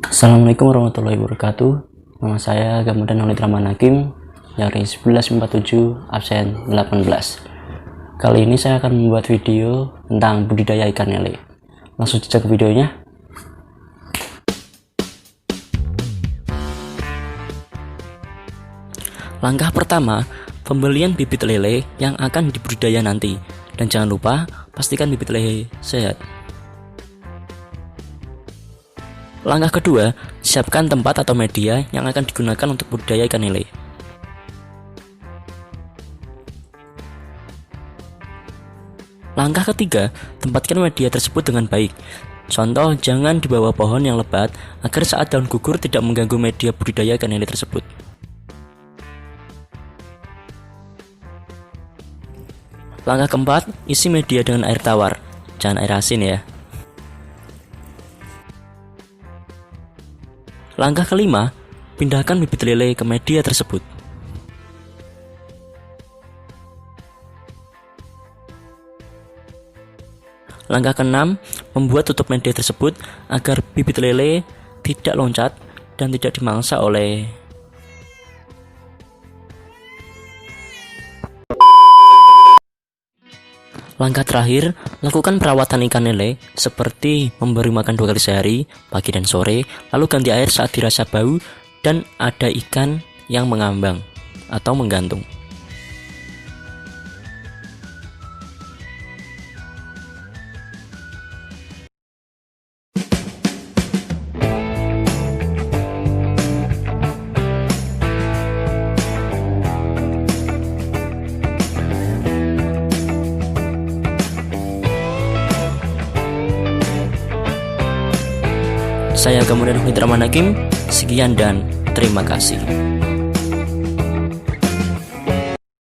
Assalamualaikum warahmatullahi wabarakatuh. Nama saya Gamudan Maulid Rahman Hakim dari 1147 absen 18. Kali ini saya akan membuat video tentang budidaya ikan lele. Langsung saja ke videonya. Langkah pertama, pembelian bibit lele yang akan dibudidaya nanti. Dan jangan lupa, pastikan bibit lele sehat. Langkah kedua, siapkan tempat atau media yang akan digunakan untuk budidaya ikan lele. Langkah ketiga, tempatkan media tersebut dengan baik. Contoh, jangan di bawah pohon yang lebat agar saat daun gugur tidak mengganggu media budidaya ikan lele tersebut. Langkah keempat, isi media dengan air tawar, jangan air asin ya. Langkah kelima, pindahkan bibit lele ke media tersebut. Langkah keenam, membuat tutup media tersebut agar bibit lele tidak loncat dan tidak dimangsa oleh Langkah terakhir, lakukan perawatan ikan lele seperti memberi makan 2 kali sehari, pagi dan sore, lalu ganti air saat dirasa bau dan ada ikan yang mengambang atau menggantung. Saya Gamudan Maulid Rahman Hakim, sekian dan terima kasih.